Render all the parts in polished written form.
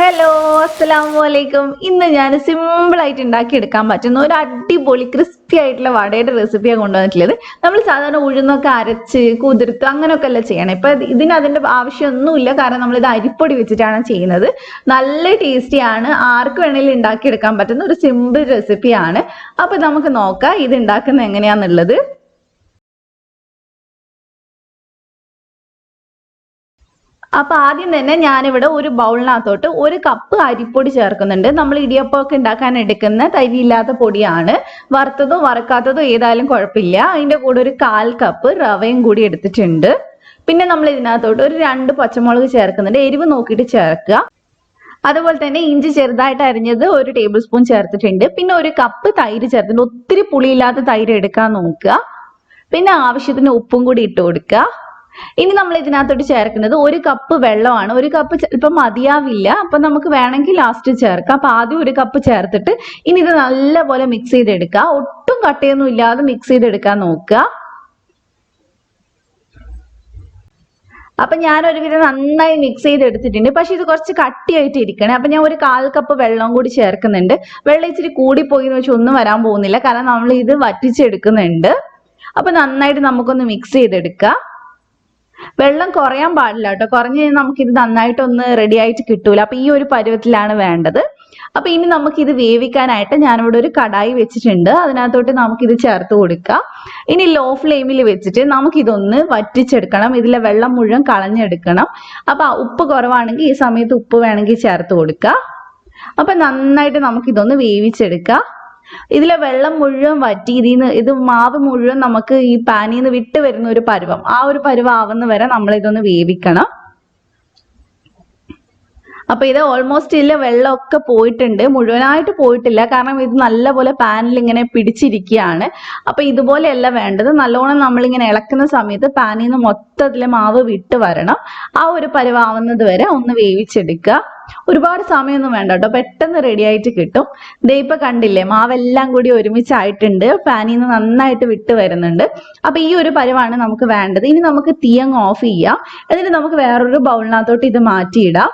Hello, അസ്സലാമു അലൈക്കും. ഇന്ന് ഞാൻ സിമ്പിൾ ആയിട്ട് ഉണ്ടാക്കിയെടുക്കാൻ പറ്റുന്ന ഒരു അടിപൊളി ക്രിസ്പി ആയിട്ടുള്ള വടയുടെ റെസിപ്പിയാണ് കൊണ്ടുവന്നിട്ടുള്ളത്. നമ്മൾ സാധാരണ ഉഴുന്നൊക്കെ അരച്ച് കുതിർത്ത് അങ്ങനെയൊക്കെ അല്ല ചെയ്യണം. ഇപ്പൊ ഇതിന് അതിന്റെ ആവശ്യമൊന്നുമില്ല, കാരണം നമ്മൾ ഇത് അരിപ്പൊടി വെച്ചിട്ടാണ് ചെയ്യുന്നത്. നല്ല ടേസ്റ്റിയാണ്, ആർക്ക് വേണമെങ്കിലും ഉണ്ടാക്കിയെടുക്കാൻ പറ്റുന്ന ഒരു സിമ്പിൾ റെസിപ്പിയാണ്. അപ്പൊ നമുക്ക് നോക്കാം ഇത് ഉണ്ടാക്കുന്നത് എങ്ങനെയാന്നുള്ളത്. അപ്പൊ ആദ്യം തന്നെ ഞാനിവിടെ ഒരു ബൗളിനകത്തോട്ട് ഒരു കപ്പ് അരിപ്പൊടി ചേർക്കുന്നുണ്ട്. നമ്മൾ ഇടിയപ്പമൊക്കെ ഉണ്ടാക്കാൻ എടുക്കുന്ന തരിയില്ലാത്ത പൊടിയാണ്. വറുത്തതോ വറുക്കാത്തതോ ഏതായാലും കുഴപ്പമില്ല. അതിന്റെ കൂടെ ഒരു 1/4 കപ്പ് റവയും കൂടി എടുത്തിട്ടുണ്ട്. പിന്നെ നമ്മൾ ഇതിനകത്തോട്ട് ഒരു 2 പച്ചമുളക് ചേർക്കുന്നുണ്ട്. എരിവ് നോക്കിയിട്ട് ചേർക്കുക. അതുപോലെ തന്നെ ഇഞ്ചി ചെറുതായിട്ട് അരിഞ്ഞത് 1 ടേബിൾ സ്പൂൺ ചേർത്തിട്ടുണ്ട്. പിന്നെ 1 കപ്പ് തൈര് ചേർത്തിട്ടുണ്ട്. ഒത്തിരി പുളിയില്ലാത്ത തൈര് എടുക്കാൻ നോക്കുക. പിന്നെ ആവശ്യത്തിന് ഉപ്പും കൂടി ഇട്ട് കൊടുക്കുക. ഇനി നമ്മൾ ഇതിനകത്തോട്ട് ചേർക്കുന്നത് 1 കപ്പ് വെള്ളമാണ്. 1 കപ്പ് ചിലപ്പോൾ മതിയാവില്ല, അപ്പൊ നമുക്ക് വേണമെങ്കിൽ ലാസ്റ്റ് ചേർക്കാം. അപ്പൊ ആദ്യം 1 കപ്പ് ചേർത്തിട്ട് ഇനി ഇത് നല്ലപോലെ മിക്സ് ചെയ്തെടുക്കുക. ഒട്ടും കട്ടയൊന്നും ഇല്ലാതെ മിക്സ് ചെയ്തെടുക്കാൻ നോക്കുക. അപ്പൊ ഞാൻ ഒരുവിധം നന്നായി മിക്സ് ചെയ്തെടുത്തിട്ടുണ്ട്. പക്ഷെ ഇത് കുറച്ച് കട്ടിയായിട്ട് ഇരിക്കണേ. അപ്പൊ ഞാൻ ഒരു 1/4 കപ്പ് വെള്ളം കൂടി ചേർക്കുന്നുണ്ട്. വെള്ളം ഇച്ചിരി കൂടിപ്പോയി എന്ന് വെച്ചാൽ ഒന്നും വരാൻ പോകുന്നില്ല, കാരണം നമ്മൾ ഇത് വറ്റിച്ചെടുക്കുന്നുണ്ട്. അപ്പൊ നന്നായിട്ട് നമുക്കൊന്ന് മിക്സ് ചെയ്തെടുക്കാം. വെള്ളം കുറയാൻ പാടില്ല കേട്ടോ, കുറഞ്ഞു കഴിഞ്ഞാൽ നമുക്ക് ഇത് നന്നായിട്ടൊന്ന് റെഡി ആയിട്ട് കിട്ടൂല. അപ്പൊ ഈ ഒരു പരുവത്തിലാണ് വേണ്ടത്. അപ്പൊ ഇനി നമുക്ക് ഇത് വേവിക്കാനായിട്ട് ഞാനിവിടെ ഒരു കടായി വെച്ചിട്ടുണ്ട്. അതിനകത്തോട്ട് നമുക്കിത് ചേർത്ത് കൊടുക്കാം. ഇനി ലോ ഫ്ലെയിമിൽ വെച്ചിട്ട് നമുക്കിതൊന്ന് വറ്റിച്ചെടുക്കണം. ഇതിലെ വെള്ളം മുഴുവൻ കളഞ്ഞെടുക്കണം. അപ്പൊ ഉപ്പ് കുറവാണെങ്കിൽ ഈ സമയത്ത് ഉപ്പ് വേണമെങ്കിൽ ചേർത്ത് കൊടുക്കാം. അപ്പൊ നന്നായിട്ട് നമുക്കിതൊന്ന് വേവിച്ചെടുക്കാം. ഇതിലെ വെള്ളം മുഴുവൻ വറ്റി ഇത് മാവ് മുഴുവൻ നമുക്ക് ഈ പാനിൽ നിന്ന് വിട്ട് വരുന്ന ഒരു പരുവം, ആ ഒരു പരുവം ആവുന്ന വരെ നമ്മൾ ഇതൊന്ന് വേവിക്കണം. അപ്പൊ ഇത് ഓൾമോസ്റ്റ് ഇല്ല, വെള്ളമൊക്കെ പോയിട്ടുണ്ട്, മുഴുവനായിട്ട് പോയിട്ടില്ല, കാരണം ഇത് നല്ലപോലെ പാനിൽ ഇങ്ങനെ പിടിച്ചിരിക്കുകയാണ്. അപ്പൊ ഇതുപോലെയല്ല വേണ്ടത്. നല്ലോണം നമ്മളിങ്ങനെ ഇളക്കുന്ന സമയത്ത് പാനിൽ നിന്ന് മൊത്തത്തിലെ മാവ് വിട്ട് വരണം. ആ ഒരു പരുവാവുന്നത് വരെ ഒന്ന് വേവിച്ചെടുക്കുക. ഒരുപാട് സമയമൊന്നും വേണ്ട കേട്ടോ, പെട്ടെന്ന് റെഡി ആയിട്ട് കിട്ടും. ദേ ഇപ്പൊ കണ്ടില്ലേ, മാവെല്ലാം കൂടി ഒരുമിച്ചായിട്ടുണ്ട്, പാനിൽ നിന്ന് നന്നായിട്ട് വിട്ട് വരുന്നുണ്ട്. അപ്പൊ ഈ ഒരു പരുവാണ് നമുക്ക് വേണ്ടത്. ഇനി നമുക്ക് തീ അങ്ങ് ഓഫ് ചെയ്യാം. എന്നിട്ട് നമുക്ക് വേറൊരു ബൗളിനകത്തോട്ട് ഇത് മാറ്റിയിടാം.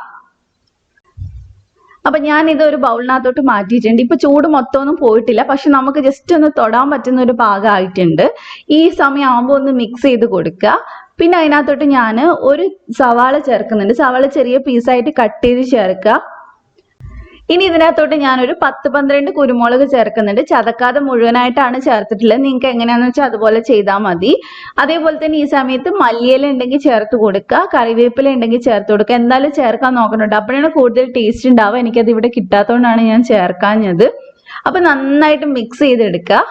അപ്പൊ ഞാൻ ഇത് ഒരു ബൗളിനകത്തോട്ട് മാറ്റിയിട്ടുണ്ട്. ഇപ്പൊ ചൂട് മൊത്തമൊന്നും പോയിട്ടില്ല, പക്ഷെ നമുക്ക് ജസ്റ്റ് ഒന്ന് തൊടാൻ പറ്റുന്ന ഒരു പാകമായിട്ടുണ്ട്. ഈ സമയം ആകുമ്പോൾ ഒന്ന് മിക്സ് ചെയ്ത് കൊടുക്കുക. പിന്നെ അതിനകത്തോട്ട് ഞാൻ ഒരു സവാള ചേർക്കുന്നുണ്ട്. സവാള ചെറിയ പീസായിട്ട് കട്ട് ചെയ്ത് ചേർക്കുക. ഇനി ഇതിനകത്തോട്ട് ഞാനൊരു 10-12 കുരുമുളക് ചേർക്കുന്നുണ്ട്. ചതക്കാതെ മുഴുവനായിട്ടാണ് ചേർത്തിട്ടുള്ളത്. നിങ്ങൾക്ക് എങ്ങനെയാണെന്ന് വെച്ചാൽ അതുപോലെ ചെയ്താൽ മതി. അതേപോലെ തന്നെ ഈ സമയത്ത് മല്ലിയില ഉണ്ടെങ്കിൽ ചേർത്ത് കൊടുക്കുക, കറിവേപ്പില ഉണ്ടെങ്കിൽ ചേർത്ത് കൊടുക്കുക. എന്തായാലും ചേർക്കാൻ നോക്കണുണ്ട്, അപ്പോഴാണ് കൂടുതൽ ടേസ്റ്റ് ഉണ്ടാവുക. എനിക്കത് ഇവിടെ കിട്ടാത്തതുകൊണ്ടാണ് ഞാൻ ചേർക്കാഞ്ഞത്. അപ്പൊ നന്നായിട്ട് മിക്സ് ചെയ്തെടുക്കുക.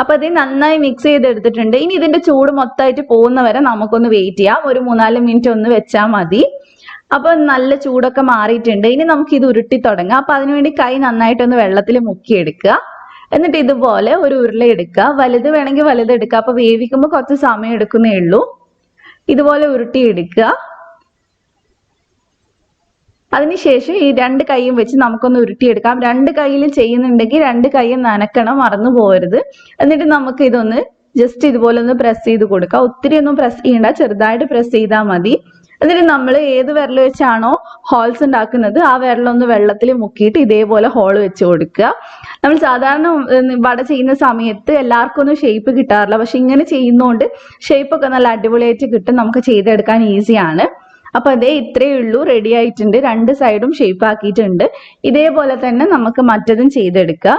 അപ്പൊ ഇത് നന്നായി മിക്സ് ചെയ്തെടുത്തിട്ടുണ്ട്. ഇനി ഇതിന്റെ ചൂട് മൊത്തമായിട്ട് പോകുന്ന വരെ നമുക്കൊന്ന് വെയിറ്റ് ചെയ്യാം. ഒരു 3-4 മിനിറ്റ് ഒന്ന് വെച്ചാൽ മതി. അപ്പൊ നല്ല ചൂടൊക്കെ മാറിയിട്ടുണ്ട്. ഇനി നമുക്ക് ഇത് ഉരുട്ടി തുടങ്ങാം. അപ്പൊ അതിനുവേണ്ടി കൈ നന്നായിട്ടൊന്ന് വെള്ളത്തിൽ മുക്കിയെടുക്കുക. എന്നിട്ട് ഇതുപോലെ ഒരു ഉരുള എടുക്കുക. വലുത് വേണമെങ്കിൽ വലുത് എടുക്കുക. അപ്പൊ വേവിക്കുമ്പോൾ കുറച്ച് സമയം എടുക്കുന്നേ ഉള്ളൂ. ഇതുപോലെ ഉരുട്ടി എടുക്കുക. അതിനുശേഷം ഈ 2 കൈയും വെച്ച് നമുക്കൊന്ന് ഉരുട്ടിയെടുക്കാം. 2 കൈയിൽ ചെയ്യുന്നുണ്ടെങ്കിൽ 2 കൈയും നനക്കണം, മറന്നു പോകരുത്. എന്നിട്ട് നമുക്ക് ഇതൊന്ന് ജസ്റ്റ് ഇതുപോലെ ഒന്ന് പ്രസ് ചെയ്ത് കൊടുക്കാം. ഒത്തിരി ഒന്നും പ്രസ് ചെയ്യണ്ട, ചെറുതായിട്ട് പ്രസ് ചെയ്താൽ മതി. എന്നിട്ട് നമ്മൾ ഏത് വിരൽ വെച്ചാണോ ഹോൾസ് ഉണ്ടാക്കുന്നത് ആ വിരലൊന്ന് വെള്ളത്തിൽ മുക്കിയിട്ട് ഇതേപോലെ ഹോൾ വെച്ച് കൊടുക്കുക. നമ്മൾ സാധാരണ വട ചെയ്യുന്ന സമയത്ത് എല്ലാവർക്കും ഒന്നും ഷേപ്പ് കിട്ടാറില്ല, പക്ഷെ ഇങ്ങനെ ചെയ്യുന്നതുകൊണ്ട് ഷേപ്പ് ഒക്കെ നല്ല അടിപൊളിയായിട്ട് കിട്ടും. നമുക്ക് ചെയ്തെടുക്കാൻ ഈസിയാണ്. അപ്പൊ അതേ ഇത്രയേ ഉള്ളൂ, റെഡി ആയിട്ടുണ്ട്. 2 സൈഡും ഷേപ്പ് ആക്കിയിട്ടുണ്ട്. ഇതേപോലെ തന്നെ നമുക്ക് മറ്റതും ചെയ്തെടുക്കുക.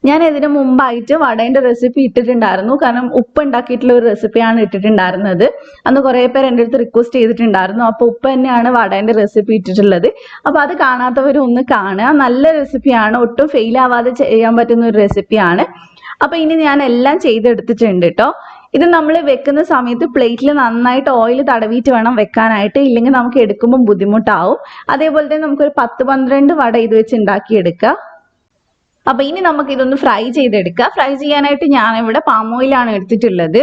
ഞാൻ ഇതിന് മുമ്പായിട്ട് വടേന്റെ റെസിപ്പി ഇട്ടിട്ടുണ്ടായിരുന്നു, കാരണം ഉപ്പ് ഉണ്ടാക്കിയിട്ടുള്ള ഒരു റെസിപ്പിയാണ് ഇട്ടിട്ടുണ്ടായിരുന്നത്. അന്ന് കുറെ പേർ എൻ്റെ അടുത്ത് റിക്വസ്റ്റ് ചെയ്തിട്ടുണ്ടായിരുന്നു. അപ്പൊ ഉപ്പ് തന്നെയാണ് വടേന്റെ റെസിപ്പി ഇട്ടിട്ടുള്ളത്. അപ്പൊ അത് കാണാത്തവരും ഒന്ന് കാണുക. നല്ല റെസിപ്പിയാണ്, ഒട്ടും ഫെയിൽ ആവാതെ ചെയ്യാൻ പറ്റുന്ന ഒരു റെസിപ്പിയാണ്. അപ്പൊ ഇനി ഞാൻ എല്ലാം ചെയ്തെടുത്തിട്ടുണ്ട് കേട്ടോ. ഇത് നമ്മൾ വെക്കുന്ന സമയത്ത് പ്ലേറ്റിൽ നന്നായിട്ട് ഓയിൽ തടവിയിട്ട് വേണം വെക്കാനായിട്ട്, ഇല്ലെങ്കിൽ നമുക്ക് എടുക്കുമ്പോൾ ബുദ്ധിമുട്ടാവും. അതേപോലെ തന്നെ നമുക്കൊരു 10-12 വട ഇത് വെച്ച് ഉണ്ടാക്കിയെടുക്കുക. അപ്പൊ ഇനി നമുക്ക് ഇതൊന്ന് ഫ്രൈ ചെയ്തെടുക്കാം. ഫ്രൈ ചെയ്യാനായിട്ട് ഞാൻ ഇവിടെ പാം ഓയിലാണ് എടുത്തിട്ടുള്ളത്.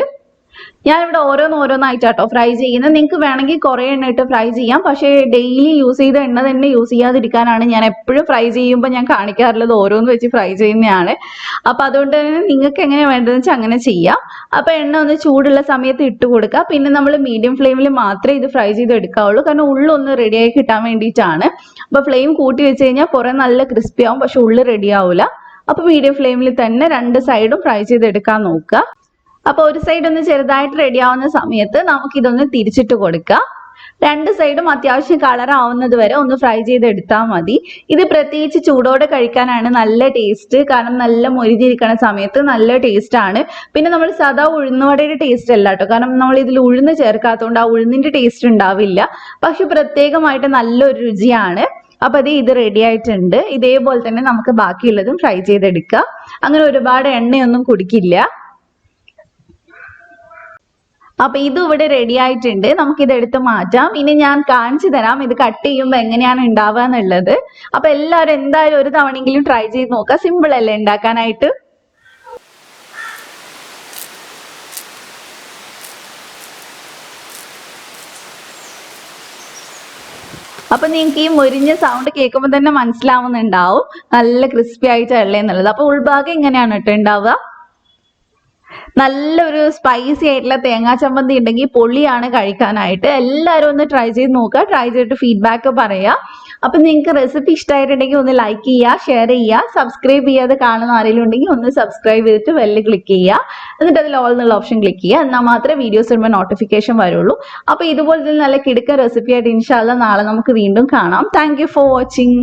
ഞാനിവിടെ ഓരോന്നായിട്ടാട്ടോ ഫ്രൈ ചെയ്യുന്നത്. നിങ്ങൾക്ക് വേണമെങ്കിൽ കുറേ എണ്ണ ഇട്ട് ഫ്രൈ ചെയ്യാം. പക്ഷേ ഡെയിലി യൂസ് ചെയ്ത എണ്ണ തന്നെ യൂസ് ചെയ്യാതിരിക്കാനാണ് ഞാൻ എപ്പോഴും ഫ്രൈ ചെയ്യുമ്പോൾ ഞാൻ കാണിക്കാറുള്ളത് ഓരോന്ന് വെച്ച് ഫ്രൈ ചെയ്യുന്നതാണ്. അപ്പം അതുകൊണ്ട് തന്നെ നിങ്ങൾക്ക് എങ്ങനെയാണ് വേണ്ടതെന്ന് വെച്ചാൽ അങ്ങനെ ചെയ്യാം. അപ്പം എണ്ണ ഒന്ന് ചൂടുള്ള സമയത്ത് ഇട്ട് കൊടുക്കുക. പിന്നെ നമ്മൾ മീഡിയം ഫ്ലെയിമിൽ മാത്രമേ ഇത് ഫ്രൈ ചെയ്ത് എടുക്കാവുള്ളൂ. കാരണം ഉള്ളൊന്ന് റെഡിയായി കിട്ടാൻ വേണ്ടിയിട്ടാണ്. അപ്പോൾ ഫ്ലെയിം കൂട്ടി വെച്ച് കഴിഞ്ഞാൽ പുറം നല്ല ക്രിസ്പി ആവും, പക്ഷെ ഉള്ളു റെഡി ആവില്ല. അപ്പോൾ മീഡിയം ഫ്ലെയിമിൽ തന്നെ രണ്ട് സൈഡും ഫ്രൈ ചെയ്തെടുക്കാൻ നോക്കുക. അപ്പോൾ ഒരു സൈഡ് ഒന്ന് ചെറുതായിട്ട് റെഡി ആവുന്ന സമയത്ത് നമുക്കിതൊന്ന് തിരിച്ചിട്ട് കൊടുക്കുക. രണ്ട് സൈഡും അത്യാവശ്യം കളർ ആവുന്നത് വരെ ഒന്ന് ഫ്രൈ ചെയ്തെടുത്താൽ മതി. ഇത് പ്രത്യേകിച്ച് ചൂടോടെ കഴിക്കാനാണ് നല്ല ടേസ്റ്റ്. കാരണം നല്ല മൊരിഞ്ഞിരിക്കുന്ന സമയത്ത് നല്ല ടേസ്റ്റ് ആണ്. പിന്നെ നമ്മൾ സാധാ ഉഴുന്നുവടയുടെ ടേസ്റ്റ് അല്ല കേട്ടോ, കാരണം നമ്മൾ ഇതിൽ ഉഴുന്ന് ചേർക്കാത്തതുകൊണ്ട് ആ ഉഴുന്നിന്റെ ടേസ്റ്റ് ഉണ്ടാവില്ല. പക്ഷെ പ്രത്യേകമായിട്ട് നല്ലൊരു രുചിയാണ്. അപ്പൊ ഇത് റെഡി ആയിട്ടുണ്ട്. ഇതേപോലെ തന്നെ നമുക്ക് ബാക്കിയുള്ളതും ഫ്രൈ ചെയ്തെടുക്കുക. അങ്ങനെ ഒരുപാട് എണ്ണയൊന്നും കുടിക്കില്ല. അപ്പൊ ഇത് ഇവിടെ റെഡി ആയിട്ടുണ്ട്. നമുക്കിത് എടുത്ത് മാറ്റാം. ഇനി ഞാൻ കാണിച്ചു തരാം ഇത് കട്ട് ചെയ്യുമ്പോൾ എങ്ങനെയാണ് ഉണ്ടാവുക എന്നുള്ളത്. അപ്പൊ എല്ലാവരും എന്തായാലും ഒരു തവണയെങ്കിലും ട്രൈ ചെയ്ത് നോക്കുക. സിമ്പിൾ അല്ലേ ഉണ്ടാക്കാനായിട്ട്. അപ്പൊ നിങ്ങൾക്ക് ഈ മൊരിഞ്ഞ സൗണ്ട് കേൾക്കുമ്പോൾ തന്നെ മനസ്സിലാവുന്നുണ്ടാവും നല്ല ക്രിസ്പി ആയിട്ടല്ലേ എന്നുള്ളത്. അപ്പൊ ഉൾഭാഗം എങ്ങനെയാണ് കേട്ടോ ഉണ്ടാവുക. നല്ലൊരു സ്പൈസി ആയിട്ടുള്ള തേങ്ങാ ചമ്മന്തി ഉണ്ടെങ്കിൽ പൊളിയാണ് കഴിക്കാനായിട്ട്. എല്ലാവരും ഒന്ന് ട്രൈ ചെയ്ത് നോക്കുക. ട്രൈ ചെയ്തിട്ട് ഫീഡ്ബാക്ക് പറയാ. അപ്പൊ നിങ്ങൾക്ക് റെസിപ്പി ഇഷ്ടമായിട്ടുണ്ടെങ്കിൽ ഒന്ന് ലൈക്ക് ചെയ്യുക, ഷെയർ ചെയ്യുക, സബ്സ്ക്രൈബ് ചെയ്യാതെ കാണുന്ന ആരെങ്കിലും ഉണ്ടെങ്കിൽ ഒന്ന് സബ്സ്ക്രൈബ് ചെയ്തിട്ട് ബെല്ല് ക്ലിക്ക് ചെയ്യുക. എന്നിട്ട് അതിൽ ഓൾ എന്നുള്ള ഓപ്ഷൻ ക്ലിക്ക് ചെയ്യുക. എന്നാൽ മാത്രമേ വീഡിയോസ് വരുമ്പോൾ നോട്ടിഫിക്കേഷൻ വരുള്ളൂ. അപ്പൊ ഇതുപോലെ നല്ല കിടുക്ക റെസിപ്പി ആയിട്ട് ഇൻഷാല്ല നാളെ നമുക്ക് വീണ്ടും കാണാം. Thank you for watching.